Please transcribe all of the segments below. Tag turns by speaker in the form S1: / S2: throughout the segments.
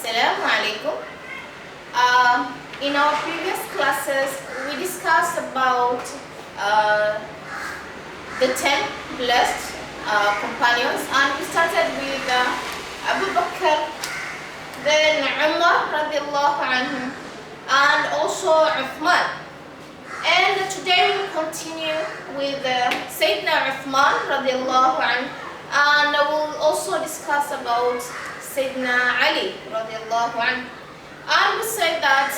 S1: Assalamu alaikum. In our previous classes, we discussed about the 10 blessed companions, and we started with Abu Bakr, then Umar radiallahu anhu, and also Uthman. And today we will continue with Sayyidina Uthman radiallahu anhu, and we'll also discuss about Sayyidina Ali radiallahu anhu. And we said that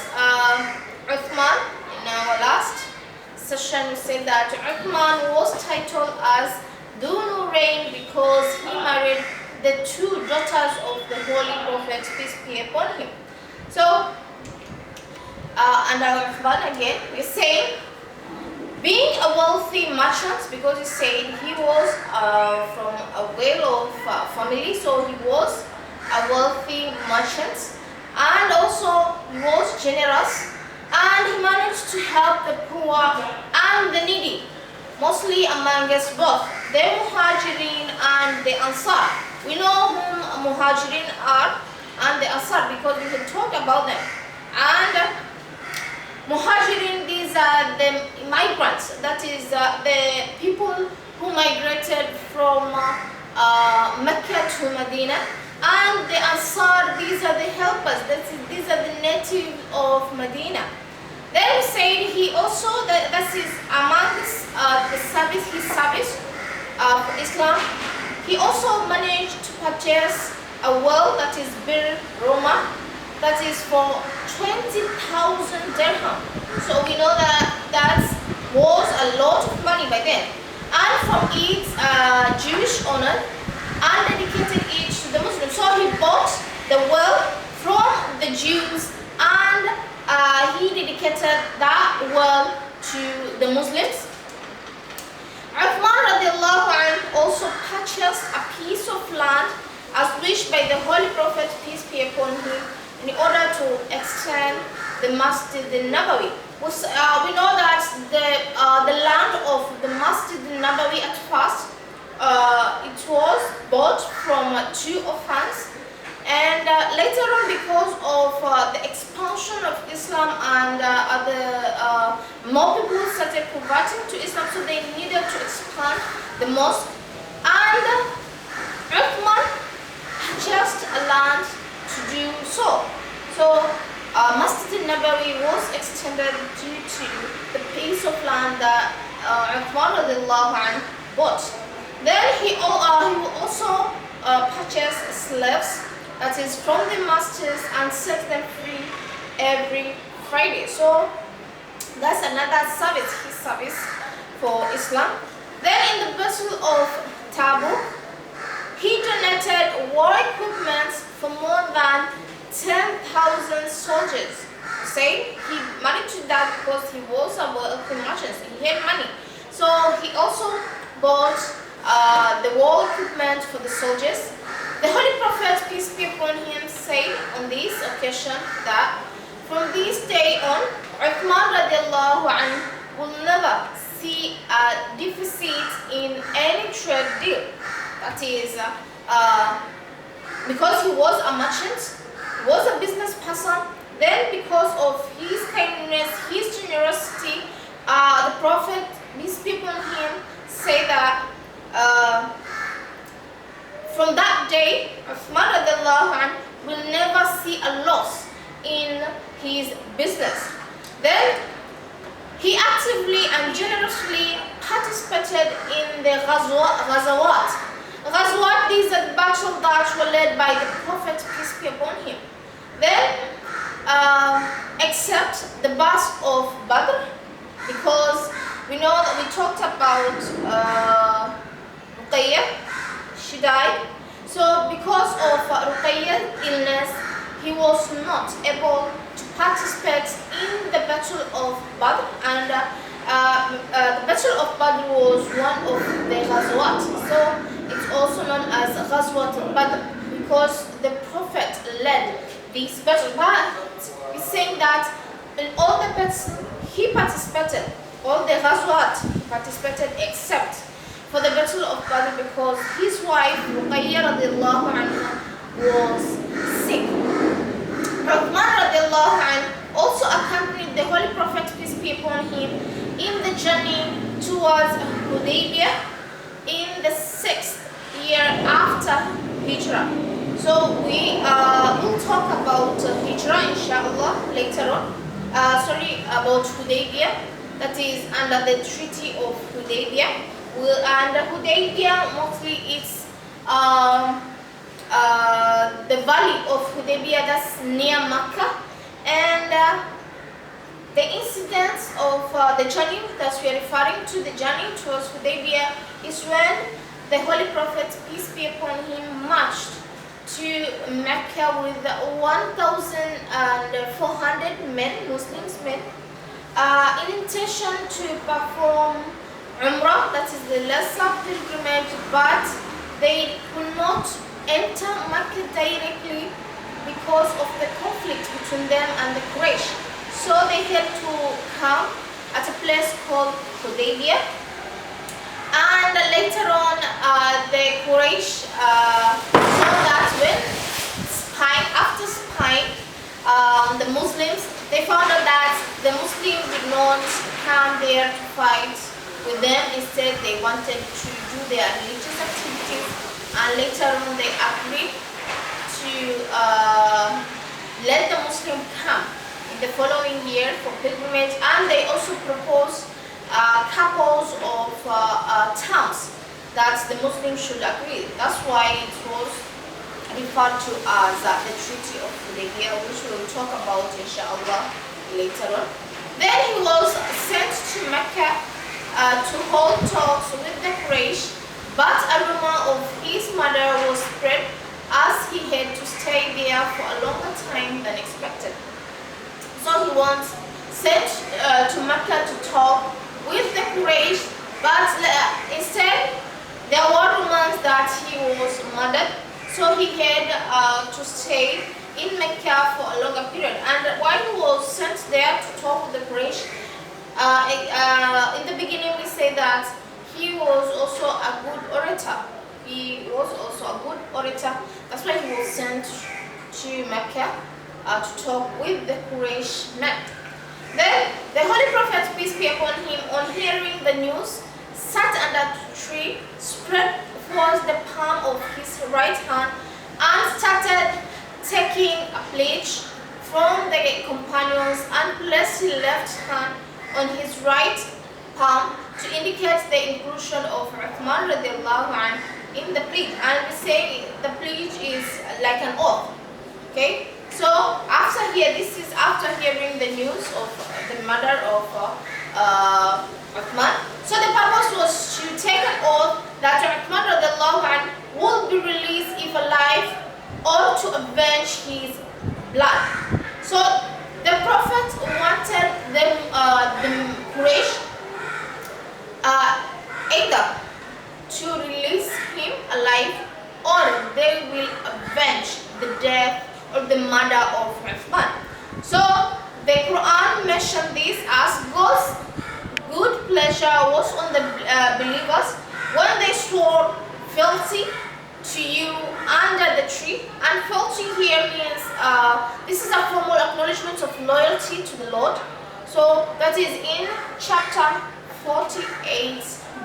S1: Uthman, in our last session, we said that Uthman was titled as Dhu Nurayn because he married the two daughters of the Holy Prophet, peace be upon him. So, under Uthman again, we say, being a wealthy merchant, because he said he was from a well-off family, so he was a wealthy merchant, and also he was generous, and he managed to help the poor and the needy, mostly amongst both the Muhajirin and the Ansar. We know whom Muhajirin are and the Ansar because we can talk about them. And Muhajirin, these are the migrants, that is the people who migrated from Mecca to Medina, and the Ansar, these are the helpers, these are the natives of Medina. Then we said he also, that is among the service, his service for Islam, he also managed to purchase a well, that is Bir Roma, that is for 20,000 dirham. So we know that was a lot of money by then. And from it, Jewish owner and dedicated it to the Muslims. So he bought the well from the Jews and he dedicated that well to the Muslims. Uthman radiallahu anhu also purchased a piece of land as wished by the Holy Prophet, peace be upon him, in order to extend the Masjid al-Nabawi. We know that the land of the Masjid al-Nabawi at first, it was bought from two orphans, and later on, because of the expansion of Islam and more people started converting to Islam, so they needed to expand the mosque, and Uthman purchased a land to do so. So Masjid al-Nabawi was extended due to the piece of land that Uthman radiallahu anhu bought. Then he also purchased slaves, that is from the masters, and set them free every Friday. So that's another service, his service for Islam. Then in the Battle of Tabuk, he donated war equipment for more than 10,000 soldiers. Say he managed to that because he was a wealthy merchant, he had money. So he also bought the war equipment for the soldiers. The Holy Prophet, peace be upon him, said on this occasion that from this day on, Uthman radiallahu anhu will never see a deficit in any trade deal. That is, because he was a merchant, was a business person, then because of his kindness, his generosity, the Prophet, these people him, say that from that day, Uthman radiallahu anhu will never see a loss in his business. Then he actively and generously participated in the Ghazawat. Ghazawat, these are the battles that were led by the Prophet, peace be upon him. Then, except the battle of Badr, because we know that we talked about Ruqayyah, she died. So because of Ruqayyah's illness, he was not able to participate in the Battle of Badr, and the Battle of Badr was one of the Ghazawat. So it's also known as Ghazwat al-Badr because the Prophet led this battle. But he's saying that in all the battles he participated, all the Ghazwat he participated except for the Battle of Badr because his wife Ruqayyah radiallahu anha was sick. upon him in the journey towards Hudaybiyah in the 6th year after Hijrah. So we will talk about Hijrah inshallah later on. About Hudaybiyah, that is under the Treaty of Hudaybiyah. And Hudaybiyah mostly it's the valley of Hudaybiyah, that's near Mecca, and the incidents of the journey that we are referring to, the journey towards Hudaybiyah, is when the Holy Prophet, peace be upon him, marched to Mecca with 1,400 men, Muslims men, in intention to perform Umrah, that is the lesser pilgrimage, but they could not enter Mecca directly because of the conflict between them and the Quraysh. So they had to come at a place called Hudaybiyah, and later on the Quraysh saw that when after spying the Muslims, they found out that the Muslims did not come there to fight with them. Instead, they wanted to do their religious activities, and later on they agreed to let the Muslims come in the following year for pilgrimage, and they also proposed couples of terms that the Muslims should agree. That's why it was referred to as the Treaty of Hudaybiyah, which we will talk about inshallah later on. Then he was sent to Mecca to hold talks with the Quraysh, but a rumor of his murder was spread as he had to stay there for a longer time than expected. So he was sent to Mecca to talk with the Quraysh, but instead there were rumors that he was murdered. So he had to stay in Mecca for a longer period. And while he was sent there to talk with the Quraysh, in the beginning we say that he was also a good orator. That's why he was sent to Mecca to talk with the Quraysh men. Then the Holy Prophet, peace be upon him, on hearing the news, sat under a tree, spread forth the palm of his right hand, and started taking a pledge from the companions, and placed his left hand on his right palm to indicate the inclusion of Uthman radiallahu anhu in the pledge. And we say the pledge is like an oath. Okay? So after hearing the news of the murder of Uthman, so the purpose was to take an oath that Uthman radiallahu anhu will be released if alive, or to avenge his blood. So the Prophet wanted the Quraysh either to release him alive, or they will avenge the death or the murder of Uthman. So the Quran mentioned this as God's good pleasure was on the believers when they swore fealty to you under the tree. And fealty here means this is a formal acknowledgement of loyalty to the Lord. So that is in chapter 48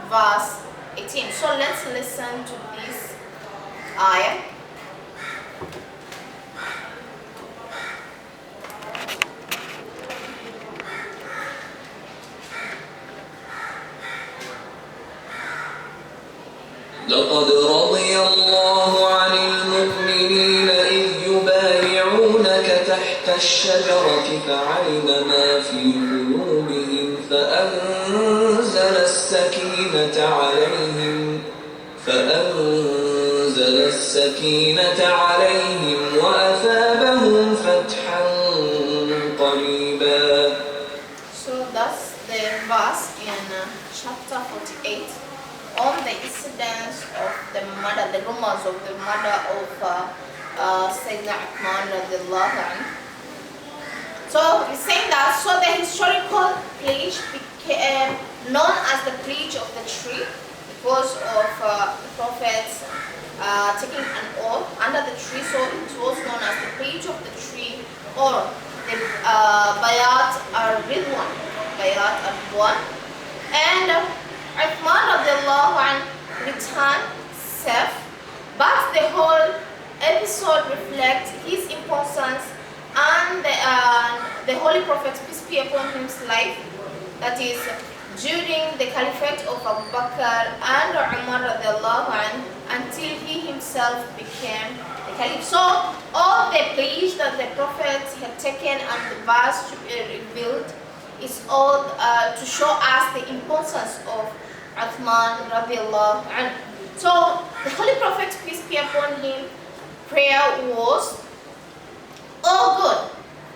S1: verse 18. So let's listen to this ayah.
S2: لقد رضي الله عن المؤمنين إذ يبايعونك تحت الشجرة فعلم ما في قلوبهم فأنزل السكينة عليهم وأثابهم فتحا قريبا.
S1: So that's the verse in chapter 48. On the incidents of the murder, the rumors of the murder of Sayyidina Uthman radiallahu anhu. So he's saying that, so the historical pledge became known as the pledge of the tree because of the prophets taking an oath under the tree. So it was known as the pledge of the tree, or the Bayat Ridwan. Bayat al-Ridwan. And Uthman radiallahu anh returned safe, but the whole episode reflects his importance and the Holy Prophet, peace be upon him's life, that is during the caliphate of Abu Bakr and Umar radiallahu anh, until he himself became the caliph. So all the pledge that the Prophet had taken and the verse revealed is all to show us the importance of Uthman radiallahu anh. So the Holy Prophet, peace be upon him, prayer was, "Oh God,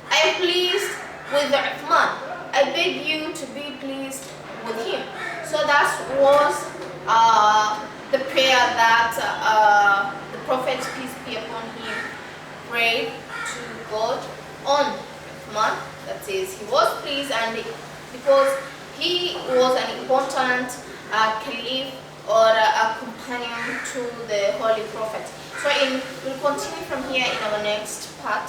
S1: I am pleased with Uthman. I beg you to be pleased with him." So that was the prayer that the Prophet, peace be upon him, prayed to God on Uthman. That is, he was pleased, and because he was an important caliph or a companion to the Holy Prophet. So we'll continue from here in our next part.